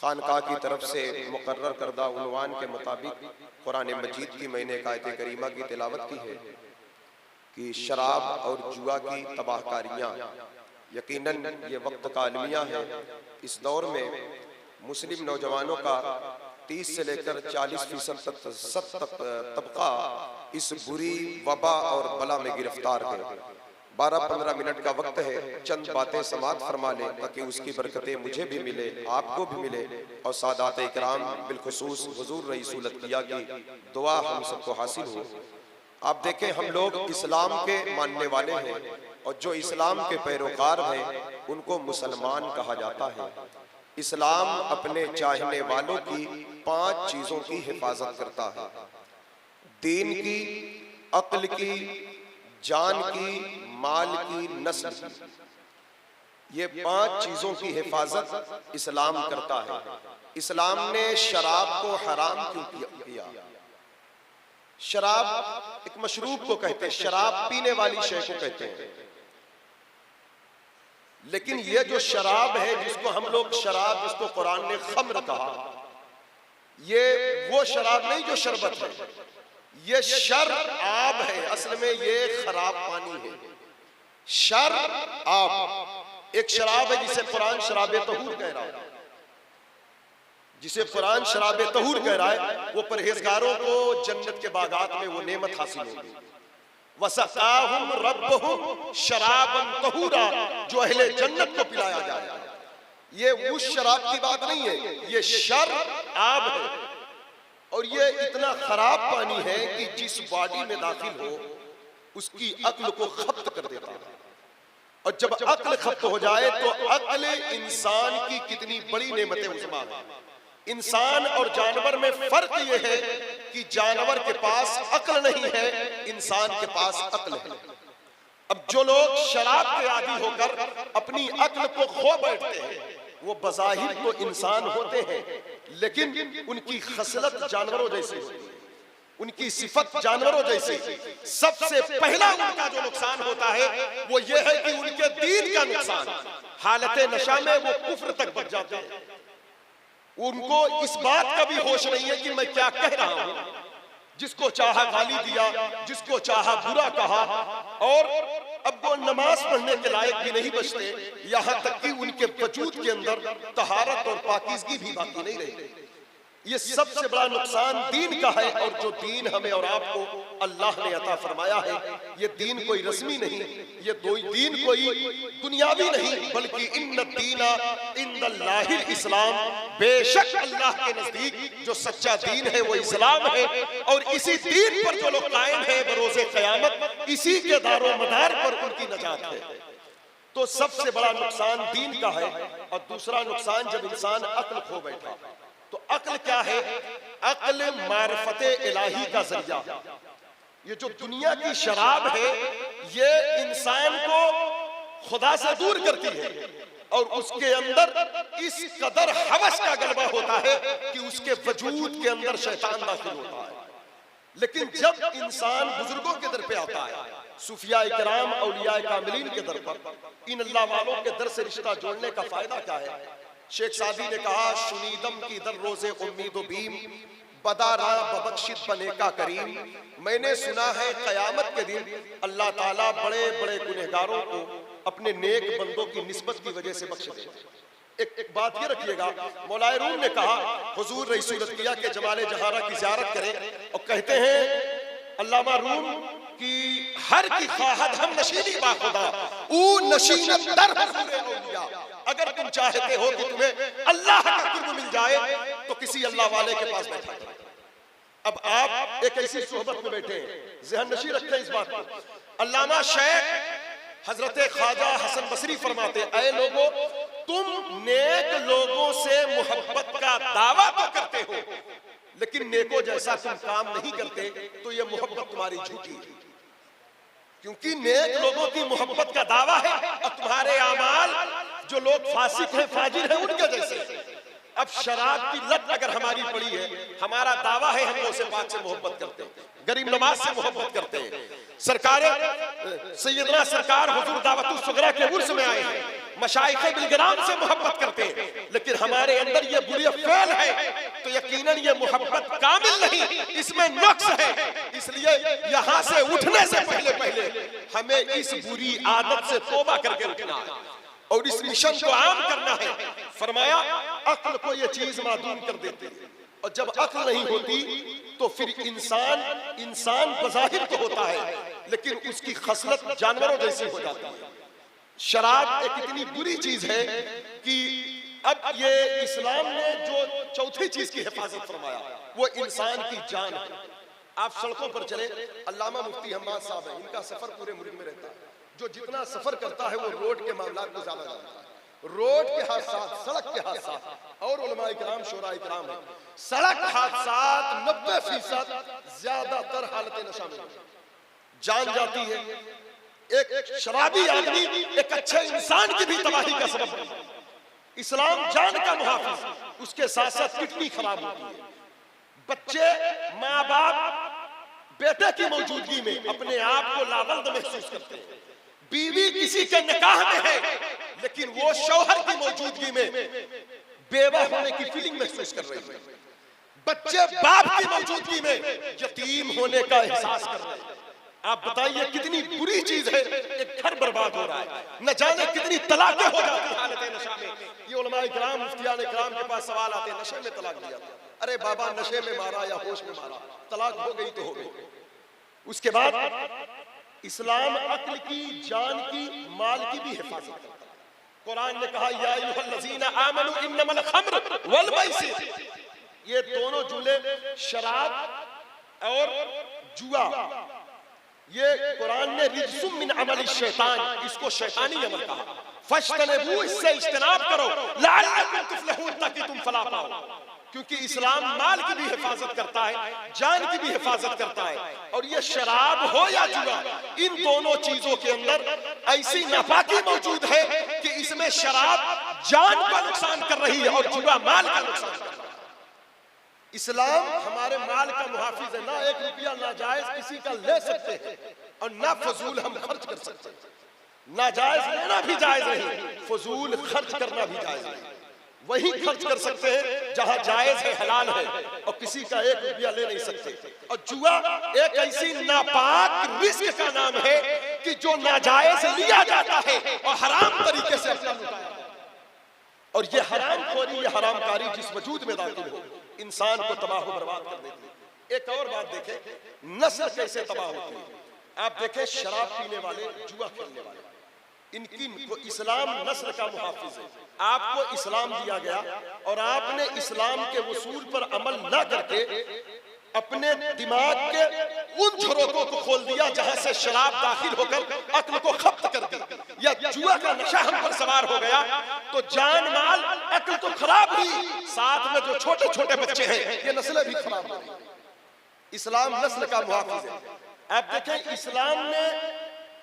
खानका की तरफ से मुकर्रर करदा उन्वान के मुताबिक कुरान मजीद की मैंने एक आयत करीमा की तिलावत की है कि शराब और जुआ की तबाहकारियाँ यकीनन ये वक्त का अलमिया है। इस दौर में मुस्लिम नौजवानों का 30 से लेकर 40% तक तबका इस बुरी वबा और बला में गिरफ्तार है। 12-15 मिनट का वक्त है, चंद बातें समाअत फरमा लें ताकि उसकी बरकतें मुझे भी मिले, आपको भी मिले और सादात इकराम बिलखुसूस हुजूर रईसुल किया की दुआ हम सबको हासिल हो। आप देखें, हम लोग इस्लाम के मानने वाले हैं और जो इस्लाम के पैरोकार हैं उनको मुसलमान कहा जाता है। इस्लाम अपने चाहने वालों की 5 चीजों की हिफाजत करता है: दीन की, अक्ल की, जान की, माल की, नस्ल की। ये 5 चीजों की हिफाजत इस्लाम करता है। इस्लाम ने शराब को हराम क्यों किया? शराब एक मशरूब को कहते हैं, शराब पीने वाली शय को कहते हैं। लेकिन ये जो शराब है जिसको हम लोग शराब, जिसको कुरान ने खम्र कहा, ये वो शराब नहीं जो शरबत है, ये शर आब है। असल में ये खराब पानी है। शर आब एक शराब है जिसे कुरान शराबे तहूर कह रहा है, जिसे कुरान शराबे तहूर कह रहा है। वो परहेजगारों को जन्नत के बागात में वो नेमत हासिल होगी। वसक़ाहुम रब्बुहुम शराबन तहूरा, जो अहले जन्नत को पिलाया जाएगा। ये उस शराब की बात नहीं है, ये शर आब है। और ये इतना खराब पानी है कि जिस बॉडी में दाखिल हो उसकी अक्ल को खत्म कर देता है। और जब अक्ल खत्म हो जाए तो अक्ल इंसान की कितनी बड़ी नेमतें उज़मा है। इंसान और जानवर में फर्क ये है कि जानवर के पास अक्ल नहीं है, इंसान के पास अक्ल है। अब जो लोग शराब के आदी होकर अपनी अक्ल को खो बैठते हैं, वो बज़ाहिर तो इंसान होते हैं लेकिन उनकी खसलत जानवरों जैसी होती है, उनकी सिफत जानवरों जैसी। सबसे पहला उनका जो नुकसान होता है वो ये है कि उनके दीन का नुकसान। हालत नशा में वो कुफ्र तक बढ़ जाते हैं। उनको इस बात का भी होश नहीं है कि मैं क्या कह रहा हूं। जिसको चाहा गाली दिया, जिसको चाहा बुरा कहा, और अब वो नमाज पढ़ने के लायक भी नहीं बचते। यहां तक कि उनके वजूद के अंदर तहारत और पाकीज़गी भी बाकी नहीं रही। ये सबसे बड़ा नुकसान दीन का है। और जो दीन हमें और आपको अल्लाह ने अता फरमाया है, ये दीन कोई रस्मी नहीं, ये दीन कोई दुनियावी नहीं, बल्कि इन्न दीना इंदल्लाहिल इस्लाम, बेशक अल्लाह के नजदीक जो सच्चा दीन है वो इस्लाम है। और इसी दीन पर जो लोग कायम है बरोज़े क़यामत, इसी के दारो मदार पर उनकी नजात है। तो सबसे बड़ा नुकसान दीन का है। और दूसरा नुकसान जब इंसान अक्ल खो बैठा, तो अक्ल क्या है? अक्ल मारिफते इलाही का जरिया। ये जो दुनिया की शराब है ये इंसान को खुदा से दूर करती है और उसके अंदर इस कदर हवस का गलबा होता है कि उसके वजूद के अंदर शैतान दाखिल होता है। लेकिन जब इंसान बुजुर्गों के दर पे आता है, सूफिया इकराम, औलिया कामिलीन के दर पर, इन अल्लाह वालों के दर से रिश्ता जोड़ने का फायदा क्या है? शेख सादी ने कहा, शुनीदम की दर रोजे उम्मीद बीम, बदारा बबख्शित बने का करीम। मैंने सुना है क़यामत के दिन अल्लाह ताला बड़े बड़े गुनहगारों को अपने नेक बंदों की निस्बत की वजह से बख्श देगा। एक बात ये रखिएगा, मौलाए रूम ने कहा हुजूर रईसुल किया के जमाले जहारा की ज़ियारत करें और कहते हैं अल्लामा रूम की हर की ख्वाहत हम नशीनी बाखुदा ऊ नशीनत दर हुजूर औलिया। अगर तुम चाहते हो कि तुम्हें अल्लाह का कुर्ब मिल जाए तो किसी अल्लाह वाले के पास बैठा करो। अब आप एक ऐसी सोहबत में बैठे हैं, ज़हन नशी रखते हैं इस बात को। अल्लामा शेख हजरत ख्वाजा हसन बसरी फरमाते, ऐ लोगों, तुम नेक लोगों से मोहब्बत का दावा तो करते हो लेकिन नेको जैसा तुम काम नहीं करते, तो ये मोहब्बत तुम्हारी झूठी है। क्योंकि नेक लोगों की मोहब्बत का दावा है और तुम्हारे अमाल जो लोग फासिक हैं, फाजिर हैं, उनके जैसे। अब शराब की लत अगर हमारी पड़ी है, हमारा दावा है हम उसे पाक से मोहब्बत करते हैं, गरीब नवाज से मोहब्बत करते हैं। सरकार सैयदना सरकार हुजूर दावतुस सुगरा के उर्स में आए हैं, मशाइख़े बिलग्राम से मोहब्बत करते हैं, लेकिन हमारे अंदर ये बुरी फेल है, तो यकीनन ये मोहब्बत कामिल नहीं, इसमें नुक्स है। इसलिए यहाँ से उठने से पहले हमें इस बुरी आदत से तौबा करके उठना है और इस मिशन को आम करना है। फरमाया अक्ल को ये चीज मादूम कर देती है, और जब अक्ल नहीं होती तो फिर इंसान बज़ाहिर तो होता है, लेकिन उसकी खसलत जानवरों जैसी हो जाती है। शराब एक इतनी बुरी चीज है कि अब ये इस्लाम ने जो चौथी चीज की हिफाजत फरमाया वो इंसान की जान है। आप सड़कों पर चले, अल्लामा मुफ्ती हम्माद साहब हैं, इनका सफर पूरे मुल्क में रहता है। जो जितना सफर करता है वो रोड के मामलात को ज्यादा जानता है। रोड के हादसात, सड़क के हादसात, और उलमा इकराम शोरा इकराम है, सड़क हादसात 90% ज्यादातर हालत नशा में जान जाती है। एक शराबी आदमी एक अच्छे इंसान की भी तबाही का सबब है। इस्लाम जान का मुहाफिज, उसके साथ साथ किडनी खराब होती है। बच्चे माँ बाप बेटे की मौजूदगी में अपने आप को लावल्द महसूस करते हैं। बीवी किसी के निकाह में है, लेकिन वो शौहर की मौजूदगी में बेवा होने की फीलिंग महसूस कर रही है। बच्चे बाप की मौजूदगी में यतीम होने का एहसास कर रहे हैं। आप बताइए कितनी बुरी चीज है। एक घर बर्बाद हो रहा है, न जाने कितनी तलाकें हो जाती है हालत नशा में। ये उलमा इकराम, मुफ्तियान इकराम के पास सवाल आते हैं, नशे में तलाक दिया, अरे बाबा नशे में मारा या होश में मारा, तलाक हो गई तो हो गई। उसके बाद इस्लाम अक्ल की, जान की, माल की भी हिफाजत करता है। कुरान ने कहा या अय्युहल्लज़ीना आमनू इन्नमल खम्र वल मैसिर, ये दोनों जुमले शराब और जुआ, ये कुरान ने रिज्सुम मिन अमलिश शैतान, इसको शैतानी अमल कहा। फज्तनिबू, इससे इज्तनाब करो, लअल्लकुम तुफ्लिहून, ताकि तुम फलाह पाओ। क्योंकि इस्लाम माल की भी हिफाजत करता है, जान की भी हिफाजत करता है। और ये शराब हो या जुआ, इन दोनों चीजों के अंदर ऐसी नापाकी मौजूद है कि इसमें शराब जान का नुकसान कर रही है और जुआ माल का नुकसान कर रहा है। इस्लाम हमारे माल का मुहाफिज है। ना एक रुपया नाजायज किसी का ले सकते हैं और ना फजूल हम खर्च कर सकते हैं। नाजायज लेना भी जायज नहीं, फजूल खर्च करना भी जायज नहीं। वही खर्च कर सकते हैं जहां जायज है, हलाल है, और किसी का एक रुपया ले नहीं सकते। और जुआ एक ऐसी नापाक रिस्क का नाम है कि जो नाजायज लिया जाता है और हराम तरीके से अपना लुटाया जाता है। और ये हराम खोरी, ये हरामकारी जिस वजूद में दाखिल हो, इंसान को तबाह बर्बाद कर देती है। एक और बात देखें, नस्ल कैसे तबाह होती है। आप देखें शराब पीने वाले, जुआ खेलने वाले, इनकी तो इस्लाम नस्ल का मुहाफिज है। आपको इस्लाम दिया गया और आपने इस्लाम के वसूल पर अमल ना करके अपने दिमाग के उन झरोकों को खोल दिया जहां से शराब दाखिल होकर अक्ल को खप्त कर दी, या जुआ का नशा हम पर सवार हो गया, तो जान माल अक्ल तो खराब हुई, साथ में जो छोटे छोटे बच्चे हैं ये नस्लें भी खराब हो गई। इस्लाम नस्ल का मुहाफिज है। आप देखें इस्लाम ने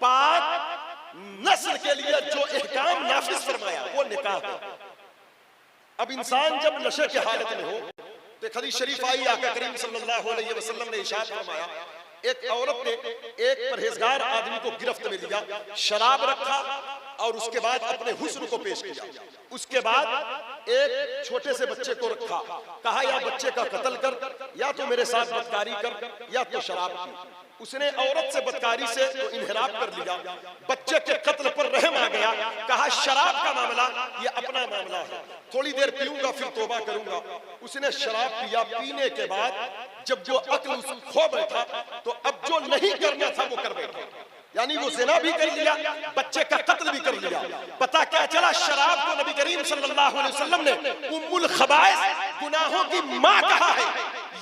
पाक नस्ल के लिए जो एहकाम नाफिज फरमाया वो निकाह है। अब इंसान जब नशे की हालत में हो, तो हदीस शरीफ आई, आका करीम सल्लल्लाहु अलैहि वसल्लम ने इरशाद फरमाया, एक औरत ने एक परहेजगार आदमी को गिरफ्त में लिया, शराब रखा और उसके बाद अपने हुस्न को पेश किया। उसके बाद एक छोटे से बच्चे को रखा, कहा या बच्चे का कत्ल कर, या तो मेरे साथ बदकारी कर, या तो शराब पी। उसने औरत से बदकारी से तो इनहराब कर लिया, बच्चे के कत्ल पर रहम आ गया, कहा शराब का मामला ये अपना मामला है, थोड़ी देर पीऊंगा फिर तौबा करूंगा। उसने शराब पिया, पीने के बाद जब जो अक्ल खो बैठा, तो अब जो नहीं करना था वो कर बैठा, यानी वो ज़िना भी कर लिया, बच्चे का कत्ल भी कर लिया। पता क्या चला, शराब को नबी करीम सल्लल्लाहु अलैहि वसल्लम ने उम्मुल खबाइस, गुनाहों की मां कहा है।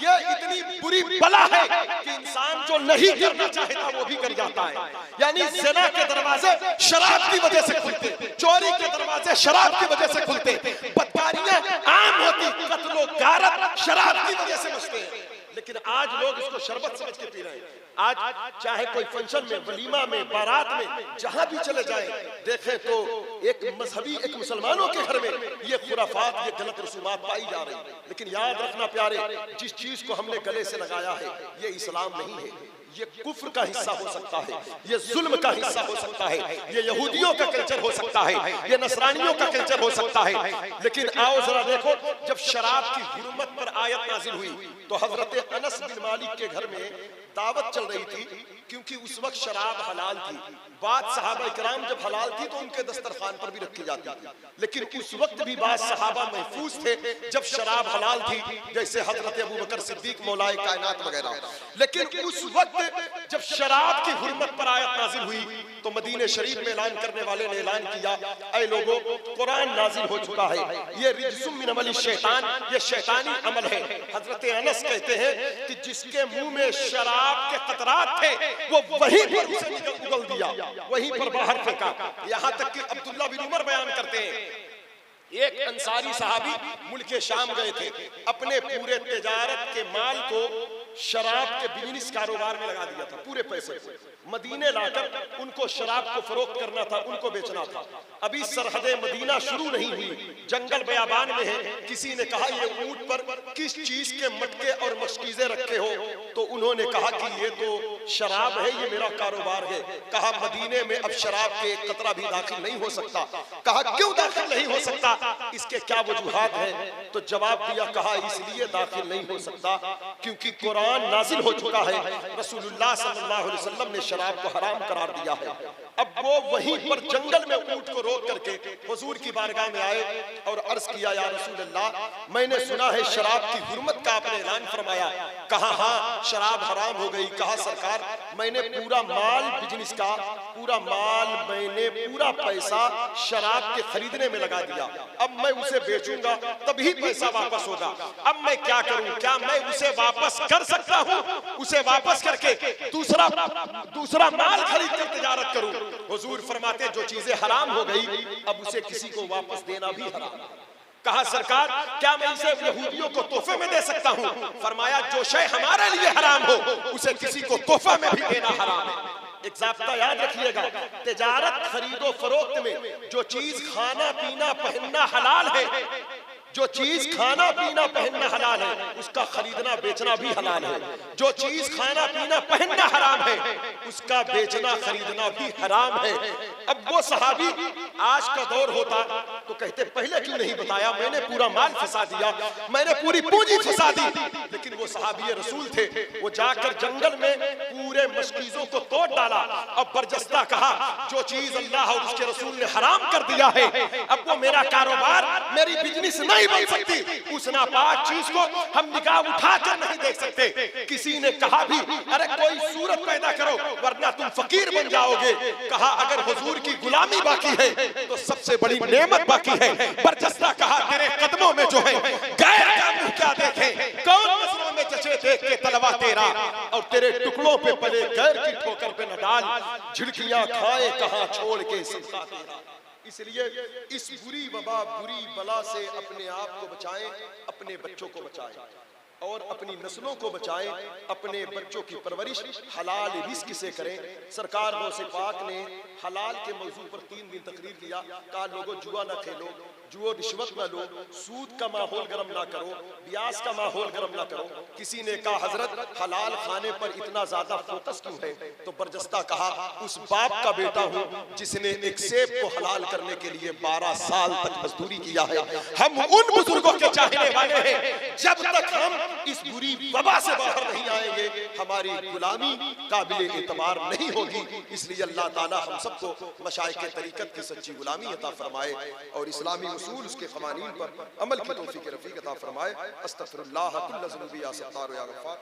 ये इतनी बुरी बला है कि इंसान जो नहीं करना चाहता वो भी कर जाता है। यानी ज़िना के दरवाजे शराब की वजह से खुलते, चोरी के दरवाजे शराब की वजह से खुलते, बदकारियां आम होती, कत्लो गारत शराब की वजह से बचते हैं। लेकिन आज लोग इसको शरबत समझ के पी रहे हैं। आज चाहे कोई फंक्शन में, वलीमा में, बारात में, जहां भी चले जाएं, देखें तो एक मजहबी, एक मुसलमानों के घर में ये खुराफात, ये गलत रसूमात पाई जा रही। लेकिन याद रखना प्यारे, जिस चीज को हमने गले से लगाया है ये इस्लाम नहीं है, ये कुफ्र का हिस्सा हो सकता है, ये जुल्म का हिस्सा हो सकता है, ये यहूदियों का कल्चर हो सकता है, ये नसरानियों का कल्चर हो सकता है। लेकिन आओ जरा देखो, जब शराब की हुर्मत पर आयत नाजिल हुई तो हजरत अनस बिन मालिक के घर में दावत चल रही थी, क्योंकि उस वक्त शराब हलाल थी। बात सहाबा इकराम जब हलाल थी तो उनके दस्तरखान पर भी रखी जाती थी, लेकिन उस वक्त भी बात सहाबा महफूज थे जब शराब हलाल थी, जैसे हजरत अबू बकर सिद्दीक मौलाए कायनात वगैरह। लेकिन उस वक्त जब शराब की हुर्मत पर आयत नाजिल हुई तो मदीने शरीफ में ऐलान करने वाले ने ऐलान किया, ऐ लोगों, कुरान नाजिल हो चुका है, ये रिज्सुम मिन अमल शैतान, ये शैतानी अमल है। हजरत अनस कहते हैं कि जिसके मुंह में शराब के कतरात थे वो वहीं पर उसे उगल दिया, वहीं पर बाहर फेंका। यहाँ तक कि अब्दुल्ला बिन उमर बयान करते हैं, एक अंसारी सहाबी मुल्क शाम गए थे, अपने पूरे तिजारत के माल को शराब के बिजनेस कारोबार में लगा दिया था, पूरे पैसे मदीने लाकर उनको शराब को फरोख्त करना था, उनको बेचना था। अभी सरहदे मदीना शुरू नहीं हुई, जंगल बयाबान में है। किसी ने कहा ये ऊंट पर किस चीज के मटके और मशकीजे रखे हो, तो उन्होंने कहा कि ये तो शराब है, ये मेरा कारोबार है। कहा मदीने में अब शराब के एक कतरा भी दाखिल नहीं हो सकता। कहा क्यों दाखिल नहीं हो सकता, इसके क्या वजूहात हैं? तो जवाब दिया, कहा इसलिए दाखिल नहीं हो सकता क्योंकि कुरान नाजिल हो चुका है, रसूलुल्लाह सल्लल्लाहु अलैहि वसल्लम ने शराब को हराम करार दिया है। अब वो वहीं पर जंगल में ऊंट को रोक करके हुजूर की बारगाह में आए और अर्ज किया, या रसूलल्लाह, मैंने सुना है शराब की हुर्मत का आपने ऐलान फरमाया। कहा हाँ, शराब हराम हो गई। कहा सरकार, मैंने पूरा माल बिजनेस का, पूरा माल, मैंने पूरा पैसा शराब के खरीदने में लगा दिया, अब मैं उसे बेचूंगा तभी पैसा वापस होगा। अब मैं क्या करूं, क्या मैं उसे वापस कर सकता हूं? उसे वापस करके दूसरा माल खरीद कर तिजारत करूं? हुजूर फरमाते, जो चीजें हराम हो गई अब उसे किसी को वापस देना भी हराम। कहा सरकार, क्या मैं इसे यहूदियों को तोहफे में दे सकता हूं? फरमाया, जो शय हमारे लिए हराम हो उसे किसी को तोहफा में भी देना हराम है। एक ज़ाब्ता याद रखिएगा, तिजारत खरीदो फरोख्त में जो चीज खाना पीना पहनना हलाल है, जो चीज खाना पीना पहनना हलाल है, उसका खरीदना बेचना भी हलाल है। जो चीज खाना पीना पहनना हराम है, उसका बेचना खरीदना भी हराम है। अब वो सहाबी आज का दौर होता तो कहते, पहले क्यों नहीं बताया? मैंने पूरा माल फंसा दिया, मैंने पूरी पूंजी फंसा दी। लेकिन वो सहाबी रसूल थे, वो जाकर जंगल में पूरे मशकीजों को तोड़ डाला। अब बरजस्ता कहा, जो चीज अल्लाह और उसके रसूल ने हराम कर दिया है, अब वो मेरा कारोबार, मेरी बिजनेस नहीं बन सकती। उस नापाक चीज को हम निगाह उठाकर नहीं देख सकते। किसी ने कहा भी, अरे कोई सूरत पैदा करो वरना तुम फकीर बन जाओगे। कहा, अगर हुजूर की गुलामी बाकी है तो सबसे बड़ी नेमत बाकी है। बरजस्ता कहा, तेरे कदमों में जो है गैर का मुंह क्या देखे, कौन नजरों में जचे देख के तलवा तेरा, और तेरे टुकड़ों पे पले गैर की ठोकर पे न डाल, झिड़कियां खाए कहां छोड़ के सबका तेरा। इसलिए इस बुरी वबा, बुरी बला से अपने आप को बचाएं, अपने बच्चों को बचाएं और अपनी नस्लों को बचाएं। अपने बच्चों की परवरिश हलाल रिस्क से करें। सरकार गौसे पाक ने हलाल के मौजू पर 3 दिन तकरीर किया। कहा, लोगों जुआ ना खेलो, जुआ रिश्वत ना लो, सूद का माहौल गर्म ना करो, ब्याज का माहौल गर्म ना करो। किसी ने कहा, हजरत हलाल खाने पर इतना ज्यादा फोकस क्यों है? तो बरजस्ता कहा, उस बाप का बेटा हूँ जिसने एक सेब को हलाल करने के लिए 12 साल तक मजदूरी किया है। हम उन बुजुर्गों के चाहने वाले हैं, जब तक हम इस बुरी वबा से बाहर नहीं आएंगे हमारी गुलामी काबिल एतबार नहीं होगी। इसलिए अल्लाह ताला हम सबको मशाइख के तरीकत की सच्ची गुलामी अता फरमाए और इस्लामी उसूल, उसके क़वानीन पर अमल की तौफीक रफ़ीक अता फरमाए। अस्तग़फिरुल्लाह कुल्ल ज़ुनूबि या सत्तार या गफ़्फ़ार।